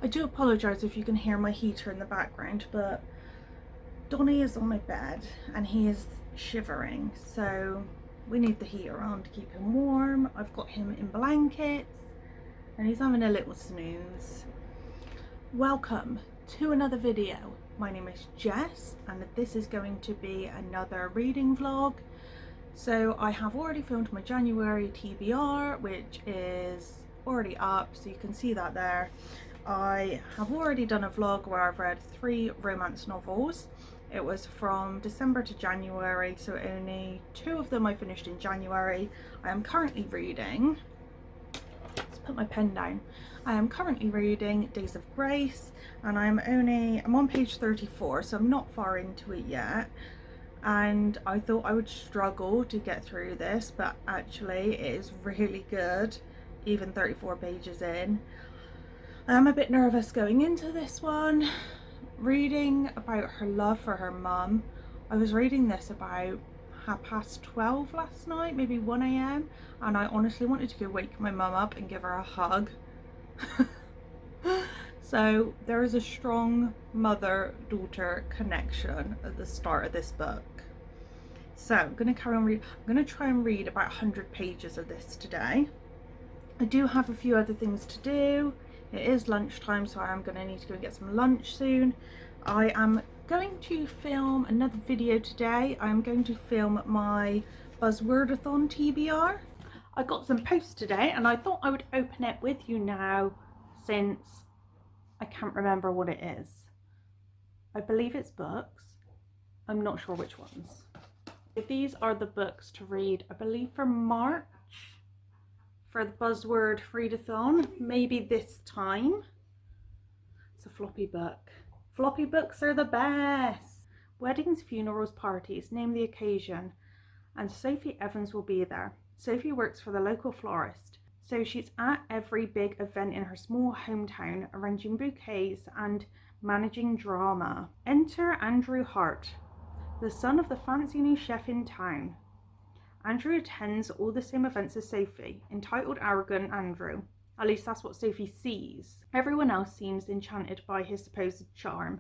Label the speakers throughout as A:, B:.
A: I do apologise if you can hear my heater in the background, but Donnie is on my bed and he is shivering, so we need the heater on to keep him warm. I've got him in blankets and he's having a little snooze. Welcome to another video. My name is Jess and this is going to be another reading vlog. So I have already filmed my January TBR, which is already up, so you can see that there. I have already done a vlog where I've read 3 romance novels. It was from December to January, so only 2 of them I finished in January. I am currently reading, let's put my pen down. I am currently reading Days of Grace, and I'm on page 34, so I'm not far into it yet. And I thought I would struggle to get through this, but actually it is really good, even 34 pages in. I am a bit nervous going into this one. Reading about her love for her mum. I was reading this about 12:30 last night, maybe 1 AM, and I honestly wanted to go wake my mum up and give her a hug. So there is a strong mother-daughter connection at the start of this book. So I'm going to carry on reading. I'm going to try and read about 100 pages of this today. I do have a few other things to do. It is lunchtime, so I'm going to need to go and get some lunch soon. I am going to film another video today. I'm going to film my Buzzwordathon TBR. I got some posts today and I thought I would open it with you now, since I can't remember what it is. I believe it's books. I'm not sure which ones. These are the books to read, I believe, for March, for the Buzzword Readathon, maybe this time. It's a floppy book. Floppy books are the best. Weddings, funerals, parties, name the occasion. And Sophie Evans will be there. Sophie works for the local florist, so she's at every big event in her small hometown, arranging bouquets and managing drama. Enter Andrew Hart, the son of the fancy new chef in town. Andrew attends all the same events as Sophie, entitled arrogant Andrew. At least that's what Sophie sees. Everyone else seems enchanted by his supposed charm.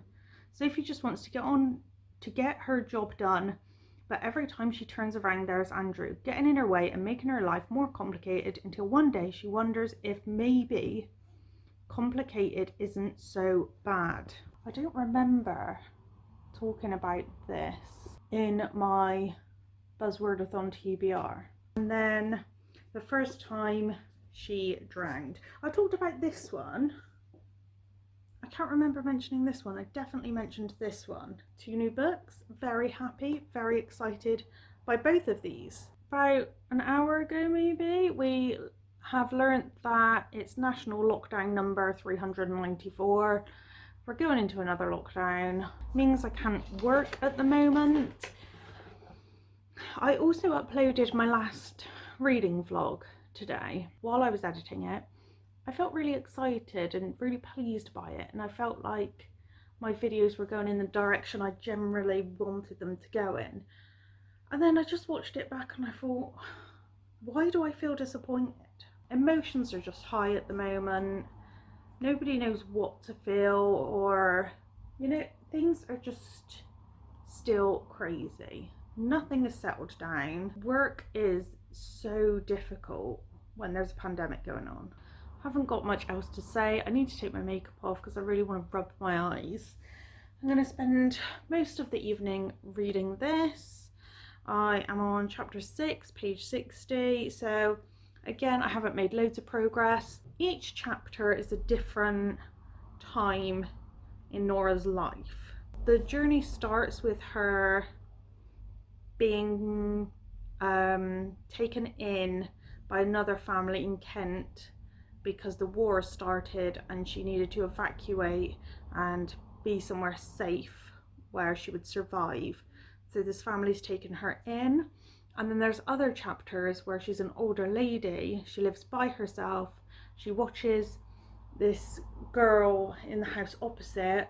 A: Sophie just wants to get her job done, but every time she turns around there's Andrew, getting in her way and making her life more complicated, until one day she wonders if maybe complicated isn't so bad. I don't remember talking about this in my Buzzwordathon TBR. And then the first time she drowned. I talked about this one. I can't remember mentioning this one. I definitely mentioned this one. 2 new books. Very happy, very excited by both of these. About an hour ago maybe, we have learnt that it's national lockdown number 394. We're going into another lockdown. Means I can't work at the moment. I also uploaded my last reading vlog today. While I was editing it, I felt really excited and really pleased by it, and I felt like my videos were going in the direction I generally wanted them to go in. And then I just watched it back and I thought, why do I feel disappointed? Emotions are just high at the moment. Nobody knows what to feel, or, you know, things are just still crazy. Nothing is settled down. Work is so difficult when there's a pandemic going on. I haven't got much else to say. I need to take my makeup off because I really want to rub my eyes. I'm going to spend most of the evening reading this. I am on chapter 6, page 60. So again, I haven't made loads of progress. Each chapter is a different time in Nora's life. The journey starts with her being taken in by another family in Kent because the war started and she needed to evacuate and be somewhere safe where she would survive. So this family's taken her in. And then there's other chapters where she's an older lady. She lives by herself. She watches this girl in the house opposite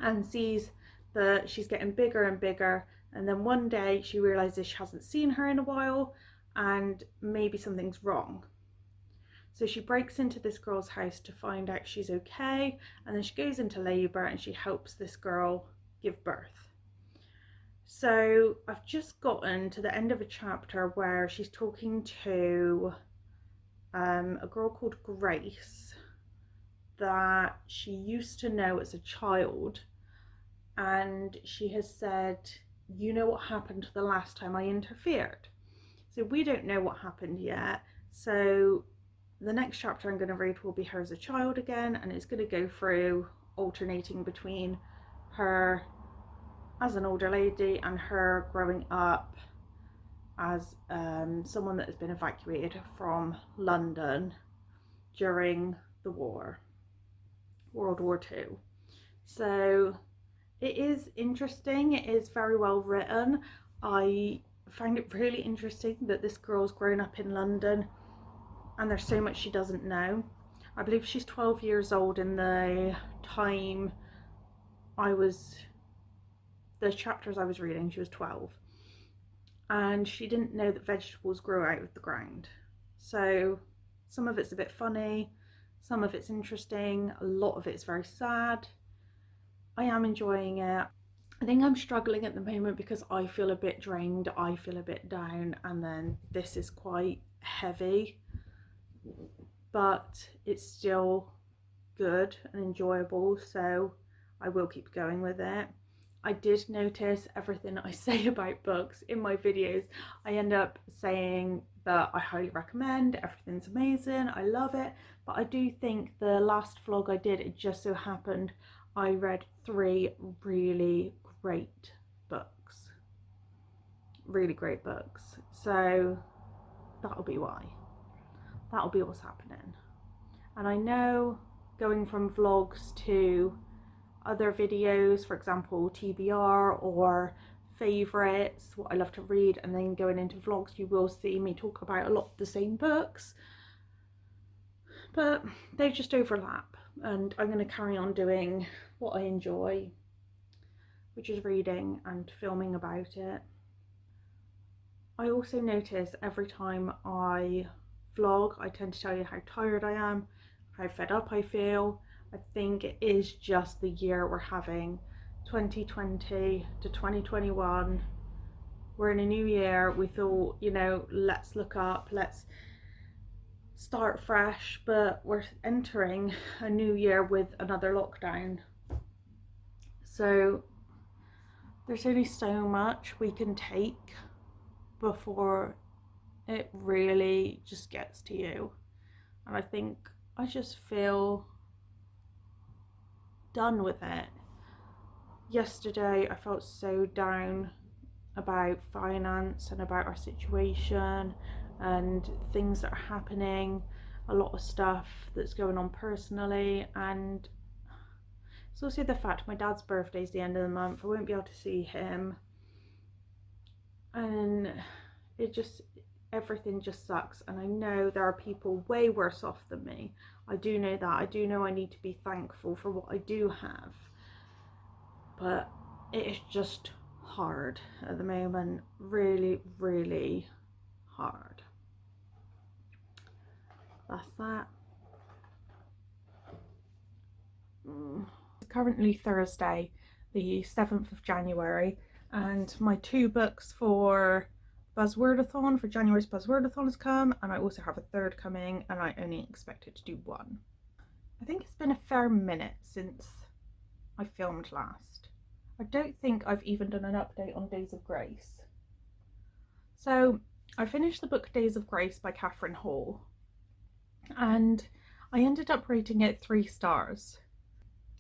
A: and sees that she's getting bigger and bigger. And then one day she realizes she hasn't seen her in a while and maybe something's wrong. So she breaks into this girl's house to find out she's okay, and then she goes into labour and she helps this girl give birth. So I've just gotten to the end of a chapter where she's talking to a girl called Grace that she used to know as a child, and she has said, you know what happened the last time I interfered? So we don't know what happened yet. So the next chapter I'm going to read will be her as a child again, and it's going to go through alternating between her as an older lady and her growing up as someone that has been evacuated from London during the war, World War II. So it is interesting, it is very well written. I find it really interesting that this girl's grown up in London and there's so much she doesn't know. I believe she's 12 years old in the time the chapters I was reading, she was 12. And she didn't know that vegetables grew out of the ground. So some of it's a bit funny, some of it's interesting, a lot of it's very sad. I am enjoying it. I think I'm struggling at the moment because I feel a bit drained, I feel a bit down, and then this is quite heavy, but it's still good and enjoyable, so I will keep going with it. I did notice everything I say about books in my videos, I end up saying that I highly recommend, everything's amazing, I love it, but I do think the last vlog I did, it just so happened I read 3 really great books. Really great books. So that'll be why. That'll be what's happening. And I know going from vlogs to other videos, for example TBR or favourites, what I love to read, and then going into vlogs, you will see me talk about a lot of the same books, but they just overlap, and I'm going to carry on doing what I enjoy, which is reading and filming about it. I also notice every time I vlog, I tend to tell you how tired I am, how fed up I feel. I think it is just the year we're having, 2020 to 2021. We're in a new year. We thought, you know, let's look up, let's start fresh, but we're entering a new year with another lockdown. So there's only so much we can take before it really just gets to you. And I think I just feel done with it. Yesterday I felt so down about finance and about our situation and things that are happening, a lot of stuff that's going on personally, and it's also the fact my dad's birthday is the end of the month. I won't be able to see him, and everything just sucks. And I know there are people way worse off than me. I do know that. I do know I need to be thankful for what I do have, but it is just hard at the moment. Really, really hard. That's that. It's currently Thursday, the 7th of January, and my 2 books for Buzzwordathon, for January's Buzzwordathon, has come, and I also have a 3rd coming, and I only expected to do 1. I think it's been a fair minute since I filmed last. I don't think I've even done an update on Days of Grace. So I finished the book Days of Grace by Catherine Hall, and I ended up rating it 3 stars.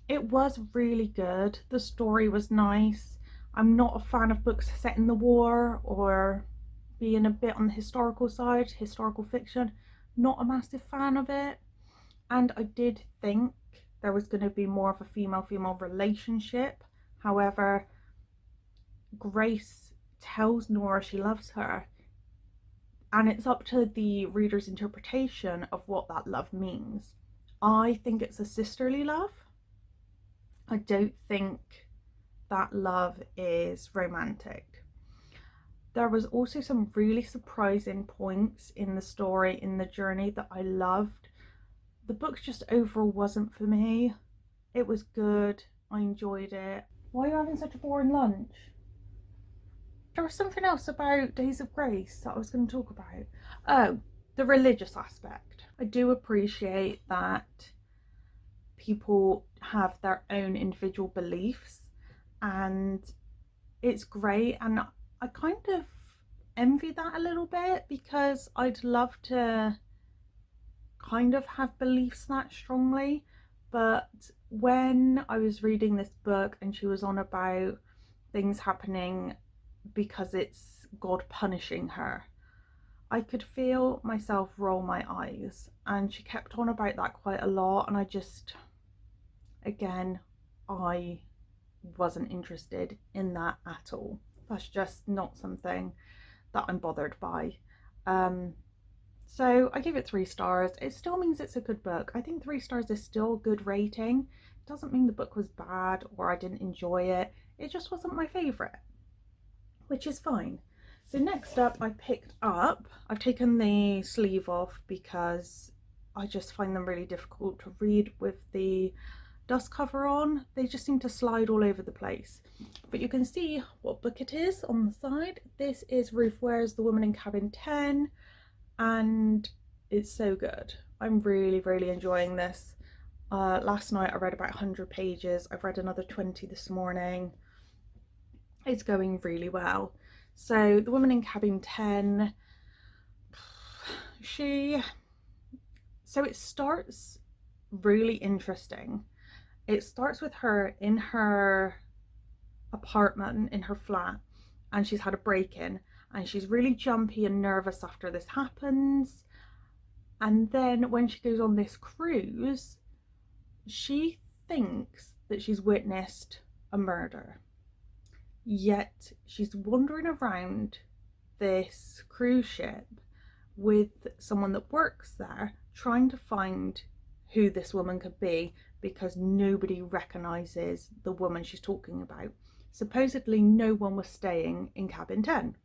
A: It was really good. The story was nice. I'm not a fan of books set in the war or being a bit on the historical side, historical fiction. Not a massive fan of it. And I did think there was going to be more of a female-female relationship. However, Grace tells Nora she loves her, and it's up to the reader's interpretation of what that love means. I think it's a sisterly love. I don't think that love is romantic. There was also some really surprising points in the story, in the journey, that I loved. the book just overall wasn't for me. It was good, I enjoyed it. Why are you having such a boring lunch? There was something else about Days of Grace that I was going to talk about. Oh, the religious aspect. I do appreciate that people have their own individual beliefs, and it's great, and I kind of envy that a little bit, because I'd love to kind of have beliefs that strongly. But when I was reading this book and she was on about things happening because it's God punishing her, I could feel myself roll my eyes, and she kept on about that quite a lot, and I just, again, I wasn't interested in that at all. That's just not something that I'm bothered by. So I give it 3 stars. It still means it's a good book. I think 3 stars is still a good rating. It doesn't mean the book was bad or I didn't enjoy it. It just wasn't my favourite, which is fine. So next up, I've taken the sleeve off because I just find them really difficult to read with the dust cover on. They just seem to slide all over the place. But you can see what book it is on the side. This is Ruth Ware's The Woman in Cabin 10, and it's so good. I'm really, really enjoying this. Last night I read about 100 pages. I've read another 20 this morning. It's going really well. So The Woman in Cabin 10, so it starts really interesting. It starts with her in her apartment, in her flat, and she's had a break-in, and she's really jumpy and nervous after this happens. And then when she goes on this cruise, she thinks that she's witnessed a murder. Yet she's wandering around this cruise ship with someone that works there, trying to find who this woman could be, because nobody recognises the woman she's talking about. Supposedly no one was staying in cabin 10.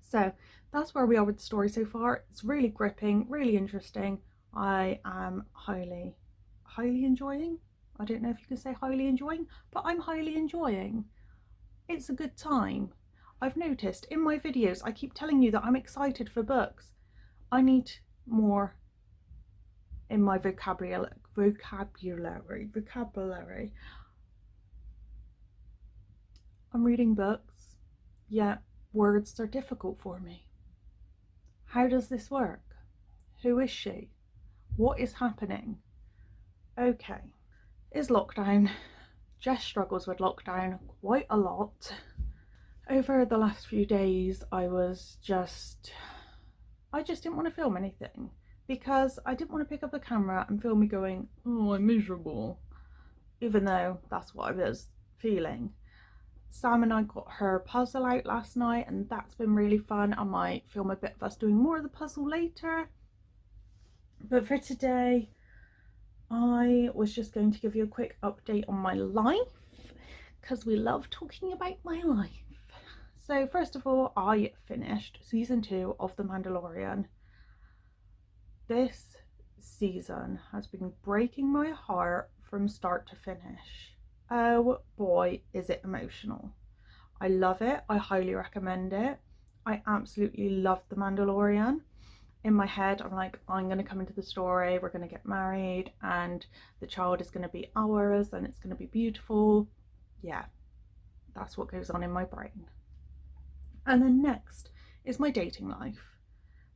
A: So that's where we are with the story so far. It's really gripping, really interesting. I am highly enjoying. I don't know if you can say highly enjoying, but I'm highly enjoying. It's a good time. I've noticed in my videos I keep telling you that I'm excited for books. I need more in my vocabulary. I'm reading books, yet words are difficult for me. How does this work? Who is she? What is happening? Okay, is lockdown. Jess struggles with lockdown quite a lot. Over the last few days I just didn't want to film anything, because I didn't want to pick up the camera and film me going, oh, I'm miserable, even though that's what I was feeling. Sam and I got her puzzle out last night, and that's been really fun. I might film a bit of us doing more of the puzzle later. But for today, I was just going to give you a quick update on my life, because we love talking about my life. So first of all, I finished season 2 of The Mandalorian. This season has been breaking my heart from start to finish. Oh boy, is it emotional. I love it. I highly recommend it. I absolutely love The Mandalorian. In my head, I'm like, I'm going to come into the story, we're going to get married, and the child is going to be ours, and it's going to be beautiful. Yeah, that's what goes on in my brain. And then next is my dating life.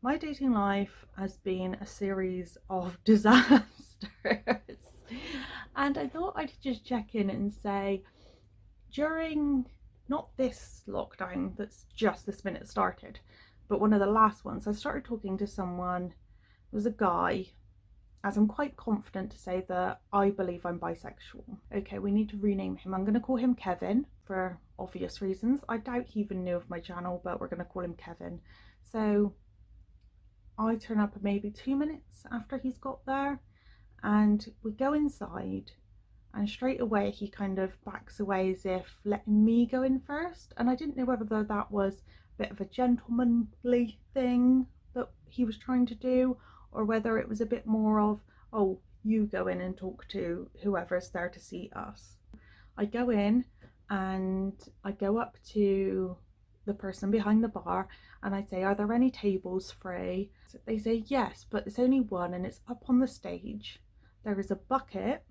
A: My dating life has been a series of disasters. And I thought I'd just check in and say, during not this lockdown that's just this minute started, but one of the last ones, I started talking to someone. It was a guy, as I'm quite confident to say that I believe I'm bisexual. Okay, we need to rename him. I'm going to call him Kevin for obvious reasons. I doubt he even knew of my channel, but we're going to call him Kevin. So I turn up maybe 2 minutes after he's got there, and we go inside, and straight away he kind of backs away as if letting me go in first. And I didn't know whether that was a bit of a gentlemanly thing that he was trying to do, or whether it was a bit more of, oh, you go in and talk to whoever's there to see us. I go in and I go up to the person behind the bar and I say, are there any tables free? They say yes, but it's only one and it's up on the stage. There is a bucket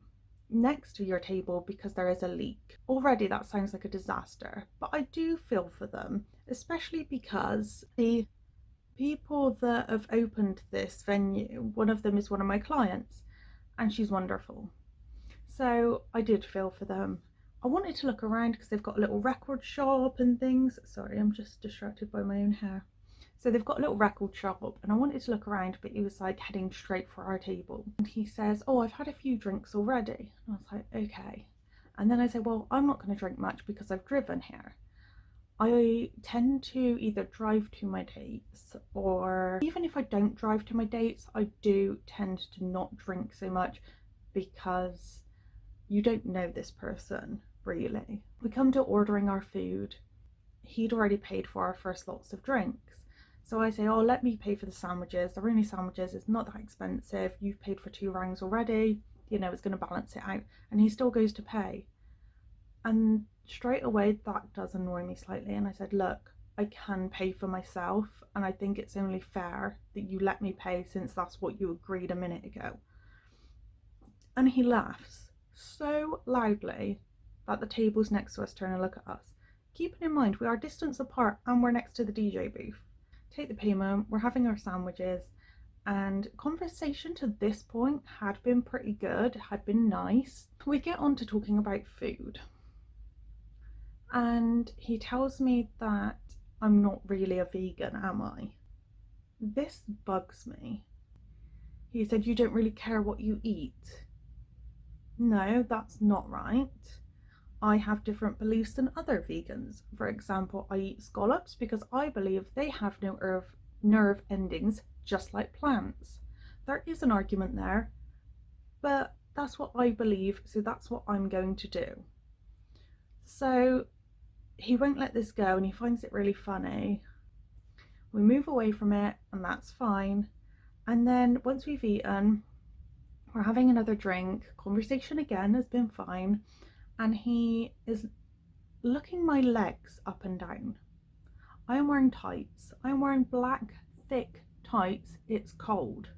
A: next to your table because there is a leak. Already that sounds like a disaster, but I do feel for them, especially because the people that have opened this venue, one of them is one of my clients and she's wonderful. So I did feel for them. I wanted to look around because they've got a little record shop and things. Sorry, I'm just distracted by my own hair. So they've got a little record shop and I wanted to look around, but he was like heading straight for our table. And he says, oh, I've had a few drinks already. And I was like, okay. And then I said, well, I'm not going to drink much because I've driven here. I tend to either drive to my dates, or even if I don't drive to my dates, I do tend to not drink so much because you don't know this person really. We come to ordering our food. He'd already paid for our first lots of drinks. So I say, oh, let me pay for the sandwiches. They're only sandwiches, it's not that expensive. You've paid for 2 rounds already. You know, it's going to balance it out. And he still goes to pay. And straight away, that does annoy me slightly. And I said, look, I can pay for myself. And I think it's only fair that you let me pay since that's what you agreed a minute ago. And he laughs so loudly that the tables next to us turn and look at us. Keeping in mind, we are distance apart and we're next to the DJ booth. Take the payment, we're having our sandwiches, and conversation to this point had been pretty good, had been nice. We get on to talking about food. And he tells me that I'm not really a vegan, am I? This bugs me. He said, you don't really care what you eat. No, that's not right. I have different beliefs than other vegans. For example, I eat scallops because I believe they have no nerve endings, just like plants. There is an argument there, but that's what I believe, so that's what I'm going to do. So he won't let this go and he finds it really funny. We move away from it and that's fine. And then once we've eaten, we're having another drink. Conversation again has been fine. And he is looking my legs up and down. I am wearing tights. I am wearing black, thick tights. It's cold.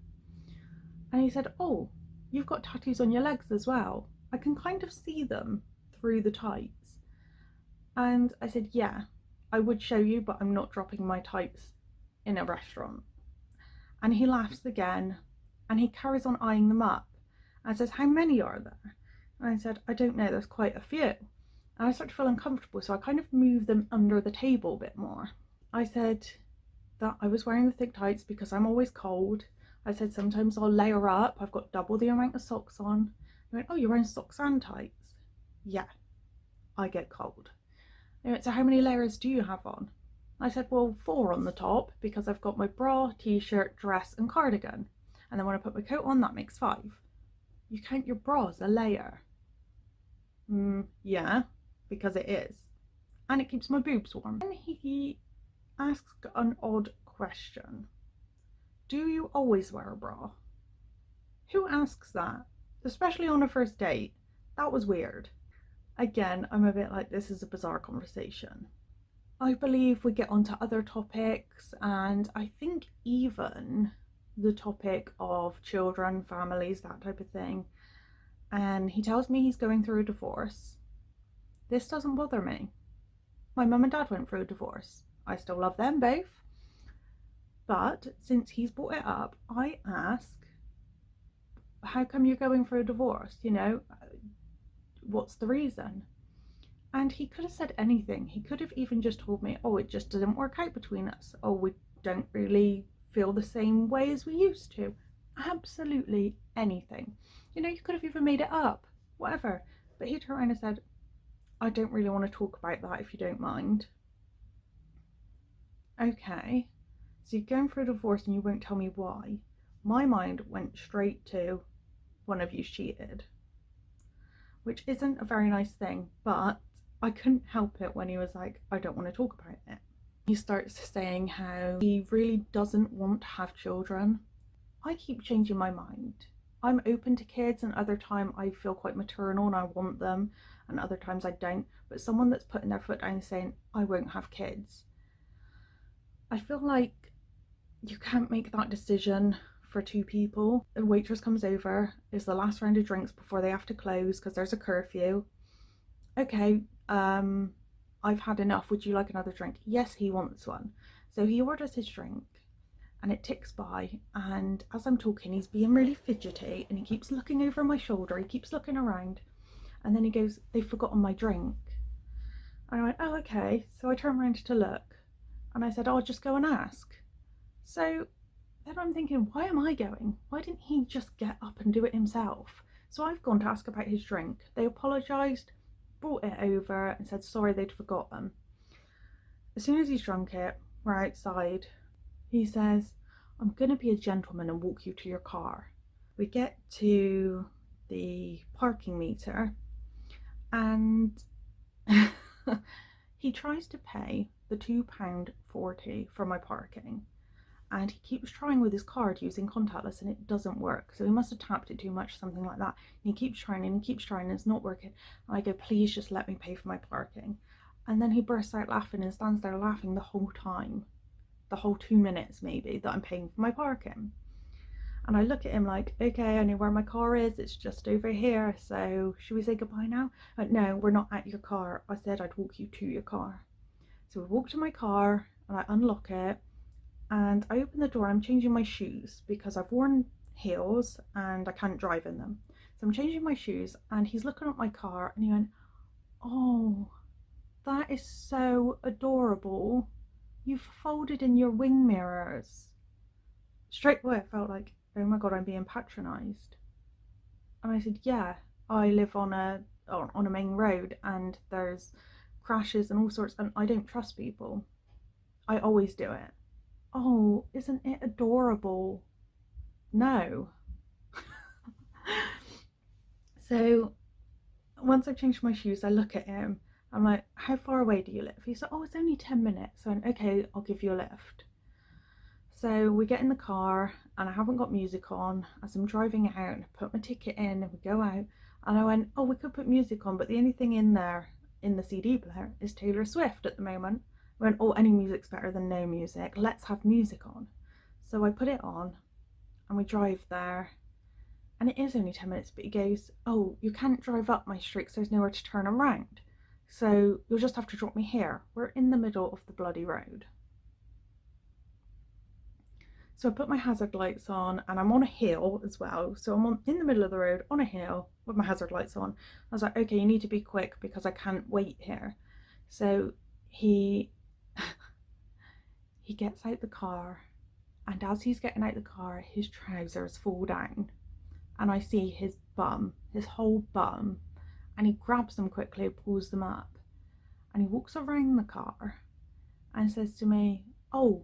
A: And he said, oh, you've got tattoos on your legs as well. I can kind of see them through the tights. And I said, yeah, I would show you, but I'm not dropping my tights in a restaurant. And he laughs again and he carries on eyeing them up and says, how many are there? And I said, I don't know, there's quite a few. And I started to feel uncomfortable, so I kind of moved them under the table a bit more. I said that I was wearing the thick tights because I'm always cold. I said sometimes I'll layer up, I've got double the amount of socks on. He went, oh, you're wearing socks and tights? Yeah, I get cold. He went, so how many layers do you have on? I said, well, 4 on the top because I've got my bra, t-shirt, dress and cardigan. And then when I put my coat on, that makes 5. You count your bra as a layer? Yeah, because it is. And it keeps my boobs warm. Then he asks an odd question. Do you always wear a bra? Who asks that? Especially on a first date. That was weird. Again, I'm a bit like, this is a bizarre conversation. I believe we get onto other topics, and I think even the topic of children, families, that type of thing. And he tells me he's going through a divorce. This doesn't bother me. My mum and dad went through a divorce. I still love them both. But since he's brought it up, I ask, how come you're going through a divorce? You know, what's the reason? And he could have said anything. He could have even just told me, oh, it just didn't work out between us. Oh, we don't really feel the same way as we used to. Absolutely anything. You know, you could have even made it up, whatever. But he turned around and said, I don't really want to talk about that if you don't mind. Okay, so you're going through a divorce and you won't tell me why. My mind went straight to, one of you cheated. Which isn't a very nice thing, but I couldn't help it when he was like, I don't want to talk about it. He starts saying how he really doesn't want to have children. I keep changing my mind. I'm open to kids, and other time I feel quite maternal and I want them, and other times I don't. But someone that's putting their foot down and saying, I won't have kids, I feel like you can't make that decision for two people. The waitress comes over, it's the last round of drinks before they have to close because there's a curfew. Okay, I've had enough. Would you like another drink? Yes, he wants one. So he orders his drink and it ticks by, and as I'm talking he's being really fidgety and he keeps looking over my shoulder, he keeps looking around, and then he goes, they've forgotten my drink. And I went, oh okay. So I turned around to look and I said, oh, I'll just go and ask. So then I'm thinking, why am I going? Why didn't he just get up and do it himself? So I've gone to ask about his drink. They apologised, brought it over and said sorry they'd forgotten. As soon as he's drunk it, we're outside. He says, I'm going to be a gentleman and walk you to your car. We get to the parking meter and he tries to pay the £2.40 for my parking, and he keeps trying with his card using contactless and it doesn't work. So he must have tapped it too much, something like that. And he keeps trying and he keeps trying and it's not working. And I go, please just let me pay for my parking. And then he bursts out laughing and stands there laughing the whole time. The whole 2 minutes maybe that I'm paying for my parking. And I look at him like, okay, I know where my car is, it's just over here, so should we say goodbye now? No, we're not at your car. I said I'd walk you to your car. So we walk to my car and I unlock it and I open the door. I'm changing my shoes because I've worn heels and I can't drive in them. So I'm changing my shoes and he's looking at my car and he went, oh, that is so adorable. You've folded in your wing mirrors. Straight away I felt like, oh my god, I'm being patronised. And I said, yeah, I live on a main road and there's crashes and all sorts, and I don't trust people. I always do it. Oh, isn't it adorable? No. So once I've changed my shoes, I look at him. I'm like, how far away do you live? He said, oh, it's only 10 minutes. So I'm, okay, I'll give you a lift. So we get in the car and I haven't got music on as I'm driving out. I put my ticket in and we go out and I went, oh, we could put music on, but the only thing in there in the CD player is Taylor Swift at the moment. I went, oh, any music's better than no music. Let's have music on. So I put it on and we drive there. And it is only 10 minutes, but he goes, oh, you can't drive up my street because there's nowhere to turn around. So you'll just have to drop me here. We're in the middle of the bloody road. So I put my hazard lights on and I'm on a hill as well. So I'm in the middle of the road on a hill with my hazard lights on. I was like, okay, you need to be quick because I can't wait here. So he gets out the car, and as he's getting out the car, his trousers fall down and I see his bum, his whole bum, and he grabs them quickly, pulls them up, and he walks around the car and says to me, oh,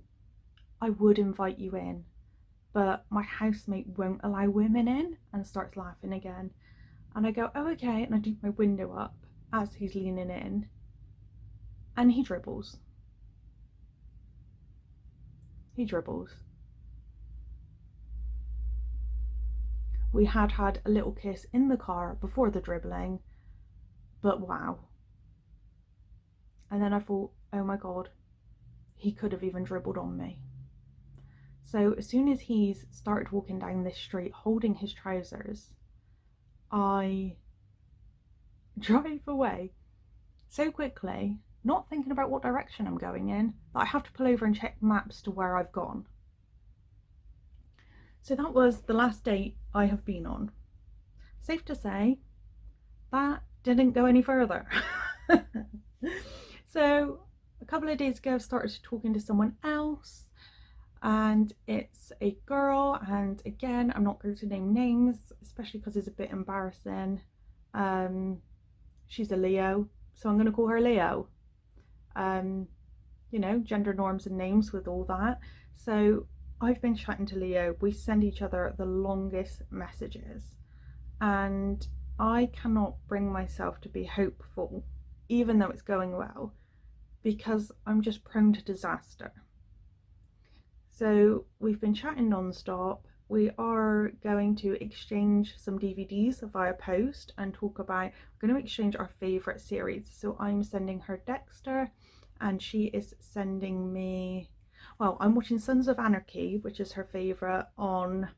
A: I would invite you in, but my housemate won't allow women in, and starts laughing again. And I go, oh, okay, and I do my window up as he's leaning in, and he dribbles. He dribbles. We had had a little kiss in the car before the dribbling, but wow. And then I thought, oh my god, he could have even dribbled on me. So as soon as he's started walking down this street holding his trousers, I drive away so quickly, not thinking about what direction I'm going in, that I have to pull over and check maps to where I've gone. So that was the last date I have been on. Safe to say, that didn't go any further. So a couple of days ago I started talking to someone else, and it's a girl, and again, I'm not going to name names, especially because it's a bit embarrassing. She's a Leo, so I'm going to call her Leo. You know, gender norms and names with all that. So I've been chatting to Leo. We send each other the longest messages, and I cannot bring myself to be hopeful, even though it's going well, because I'm just prone to disaster. So we've been chatting non-stop, we are going to exchange some DVDs via post and talk about, we're going to exchange our favourite series. So I'm sending her Dexter and she is sending me, well, I'm watching Sons of Anarchy, which is her favourite on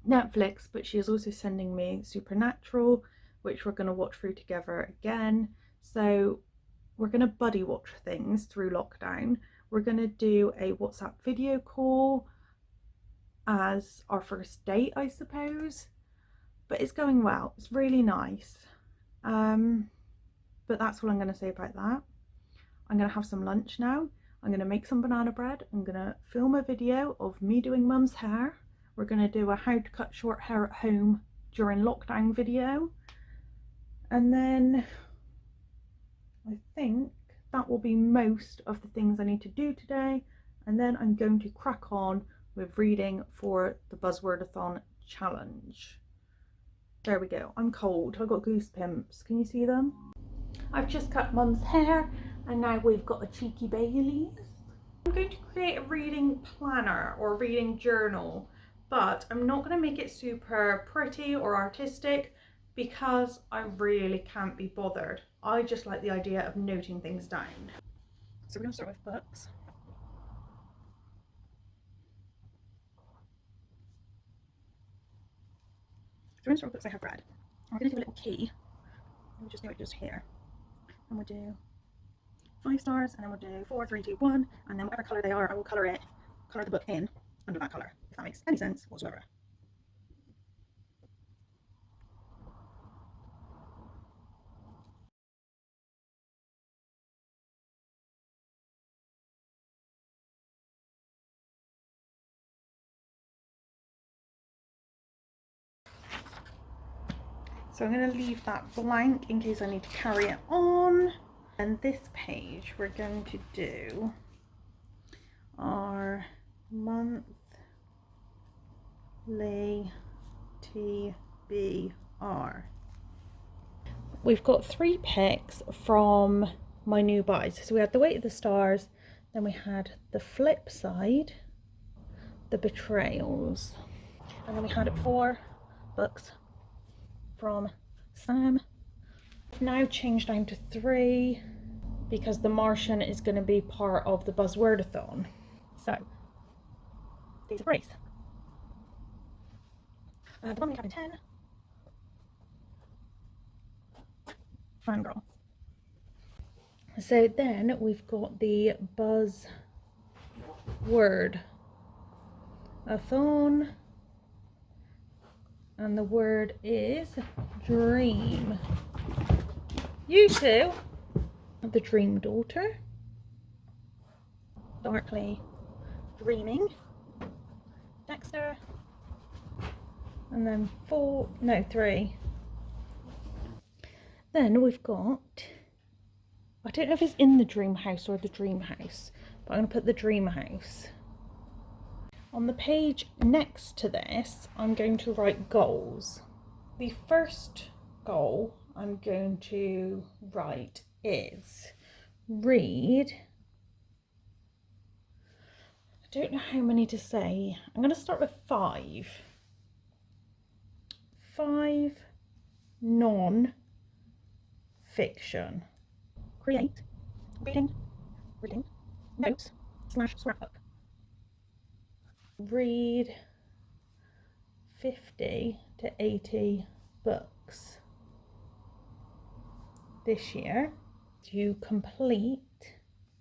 A: Netflix, but she is also sending me Supernatural, which we're going to watch through together again. So we're going to buddy watch things through lockdown. We're going to do a WhatsApp video call as our first date, I suppose, but it's going well. It's really nice. But that's all I'm going to say about that. I'm going to have some lunch now. I'm going to make some banana bread. I'm going to film a video of me doing mum's hair. We're going to do a how to cut short hair at home during lockdown video. And then I think that will be most of the things I need to do today. And then I'm going to crack on with reading for the Buzzwordathon challenge. There we go. I'm cold. I've got goose pimps. Can you see them? I've just cut mum's hair and now we've got a cheeky Baileys. I'm going to create a reading planner or reading journal, but I'm not going to make it super pretty or artistic because I really can't be bothered. I just like the idea of noting things down. So we're going to start with books. So we're going to start with books I have read. We're going to do a little key. We'll just do it just here. And we'll do 5 stars, and then we'll do 4, 3, 2, 1, and then whatever colour they are, I will colour the book in under that colour, if that makes any sense whatsoever. So I'm going to leave that blank in case I need to carry it on. And this page we're going to do our monthly TBR. We've got 3 picks from my new buys. So we had The Weight of the Stars, then we had The Flip Side, The Betrayals, and then we had 4 books from Sam. I've now changed down to 3 because The Martian is going to be part of the Buzzwordathon. So these are Grace. The one we have in 10, Fangirl. So then we've got the Buzzwordathon, and the word is dream. You two have the Dream Daughter, Darkly Dreaming, Dexter, and then 3. Then we've got, I don't know if it's in the dream house or the dream house, but I'm going to put the dream house. On the page next to this, I'm going to write goals. The first goal I'm going to write is read, I don't know how many to say, I'm going to start with 5. 5 non-fiction. Create reading notes / scrapbook. Read 50 to 80 books this year to complete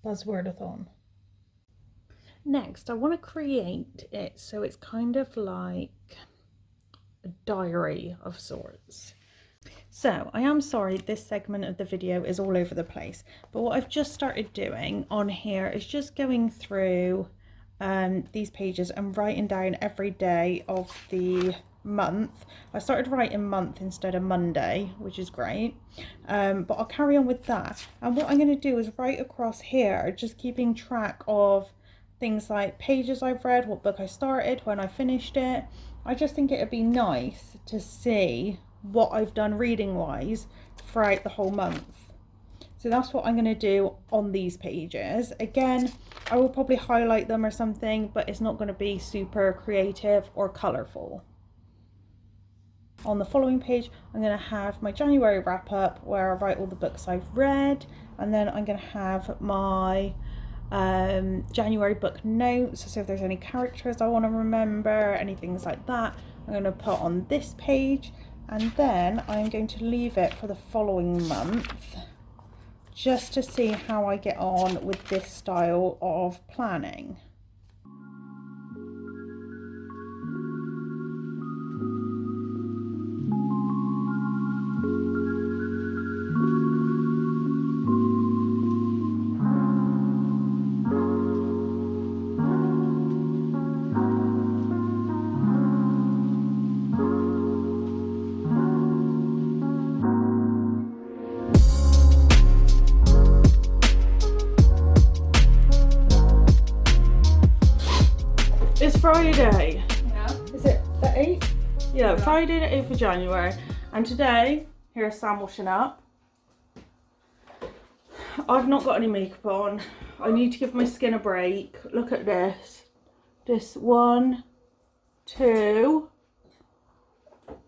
A: Buzzwordathon. Next, I want to create it so it's kind of like a diary of sorts. So I am sorry this segment of the video is all over the place, but what I've just started doing on here is just going through these pages and writing down every day of the month. I started writing month instead of Monday, which is great, but I'll carry on with that. And what I'm going to do is write across here, just keeping track of things like pages I've read, what book I started, when I finished it. I just think it would be nice to see what I've done reading wise throughout the whole month. So that's what I'm going to do on these pages. Again, I will probably highlight them or something, but it's not going to be super creative or colourful. On the following page, I'm going to have my January wrap up where I write all the books I've read, and then I'm going to have my January book notes. So if there's any characters I want to remember, any things like that, I'm going to put on this page, and then I'm going to leave it for the following month just to see how I get on with this style of planning. It's Friday.
B: Yeah.
A: Is it the 8th? Yeah, Friday the 8th of January. And today, here's Sam washing up. I've not got any makeup on. I need to give my skin a break. Look at this. This 1, 2,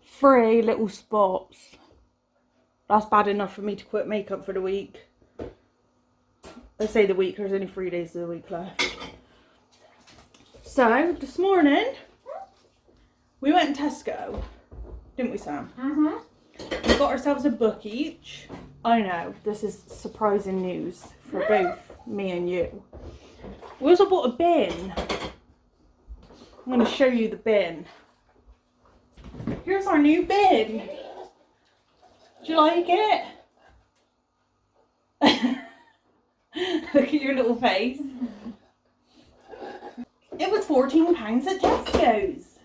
A: 3 little spots. That's bad enough for me to quit makeup for the week. I say the week, there's only 3 days of the week left. So, this morning, we went to Tesco, didn't we, Sam?
B: Mm-hmm.
A: We got ourselves a book each. I know, this is surprising news for both me and you. We also bought a bin. I'm going to show you the bin. Here's our new bin. Do you like it? Look at your little face. It was £14 at Tesco's.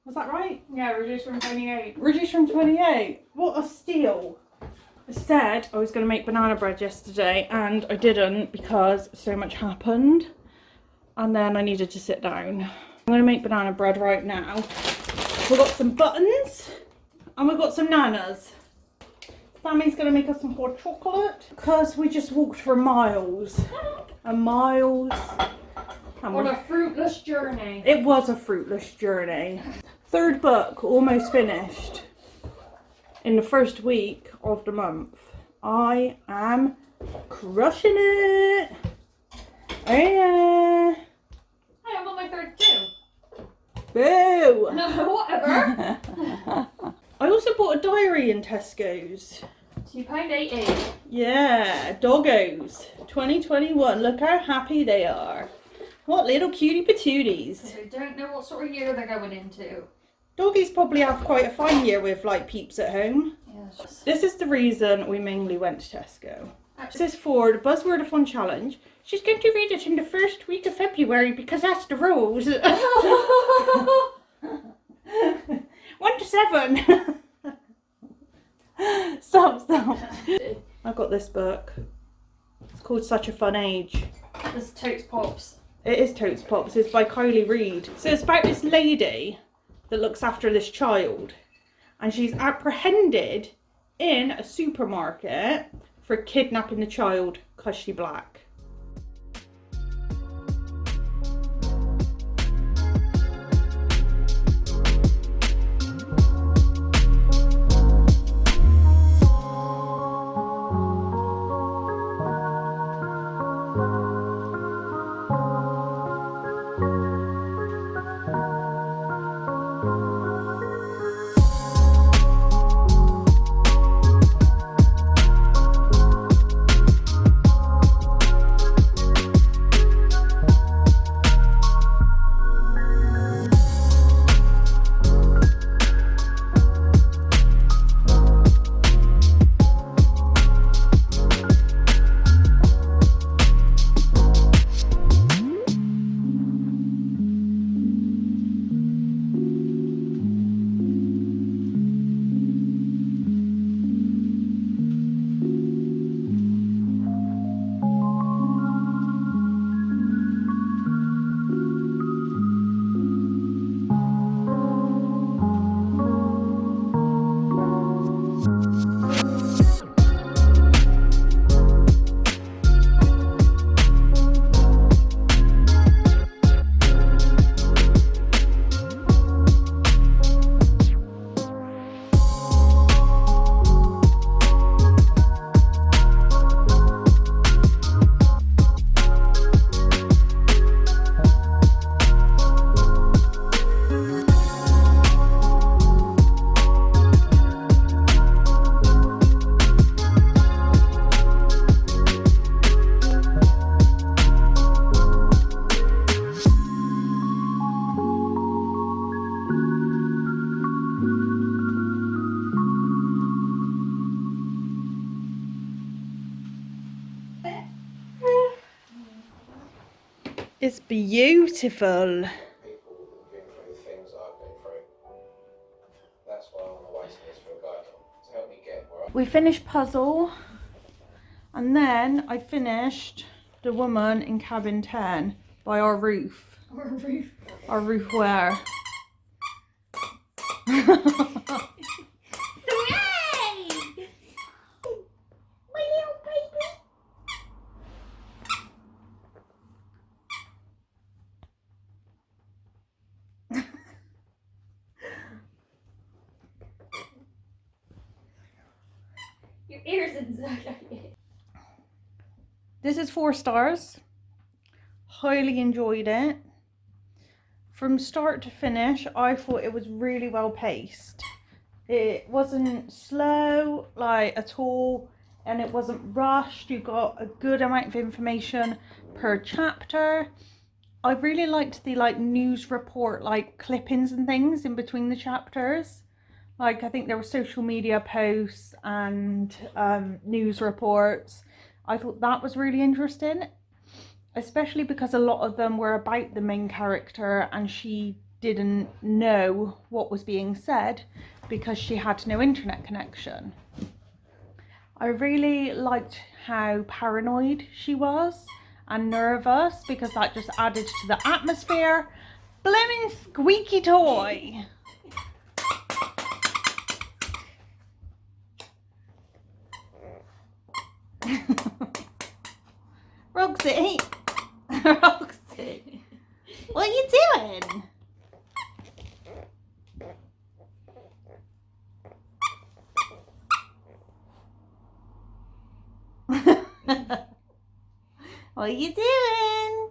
A: Was that right?
B: Yeah, reduced from 28.
A: Reduced from 28. What a steal. I said I was going to make banana bread yesterday and I didn't because so much happened. And then I needed to sit down. I'm going to make banana bread right now. We've got some buttons and we've got some nanas. Sammy's going to make us some hot chocolate because we just walked for miles and miles.
B: On a fruitless journey.
A: It was a fruitless journey. 3rd book almost finished in the first week of the month. I am crushing it. Oh yeah.
B: Hey, I'm on my 3rd too.
A: Boo.
B: No, whatever.
A: I also bought a diary in Tesco's.
B: £2.88.
A: Yeah, doggos. 2021. Look how happy they are. What little cutie patooties.
B: I don't know what sort of year they're going into.
A: Doggies probably have quite a fine year with like peeps at home.
B: Yeah,
A: This is the reason we mainly went to Tesco.
B: actually,
A: This is for the Buzzword of Fun Challenge. She's going to read it in the first week of February because that's the rules. 1 to 7. Stop. I've got this book. It's called Such a Fun Age.
B: this Totes Pops.
A: It is Totes Pops. It's by Kylie Reid. So it's about this lady that looks after this child. And she's apprehended in a supermarket for kidnapping the child because she's black. It's beautiful.
C: People have been through the things I've been through. That's why I'm on the waiting list for a guide to help me get where
A: We finished puzzle, and then I finished The Woman in Cabin 10 by our roof.
B: Or roof.
A: Our roof wear.
B: Your ears inside.
A: This is 4 stars. Highly enjoyed it. From start to finish, I thought it was really well paced. It wasn't slow like at all, and it wasn't rushed. You got a good amount of information per chapter. I really liked the news report clippings and things in between the chapters. I think there were social media posts and news reports. I thought that was really interesting, especially because a lot of them were about the main character and she didn't know what was being said because she had no internet connection. I really liked how paranoid she was and nervous because that just added to the atmosphere. Blimmin' squeaky toy! Roxy! Roxy! What are you doing? What are you doing?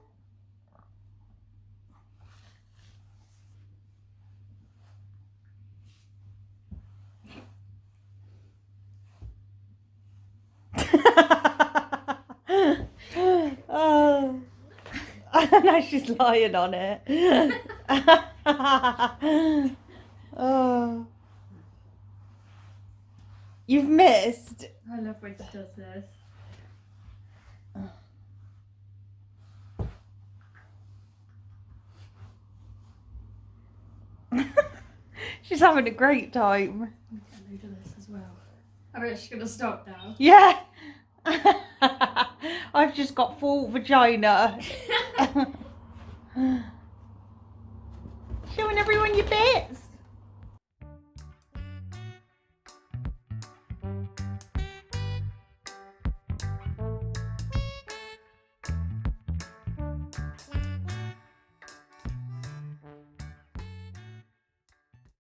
A: Oh. Now she's lying on it. Oh. You've missed.
B: I love when she does this.
A: She's having a great time.
B: I'm gonna do this as well. I bet she's gonna stop now.
A: Yeah. I've just got full vagina. Showing everyone your bits.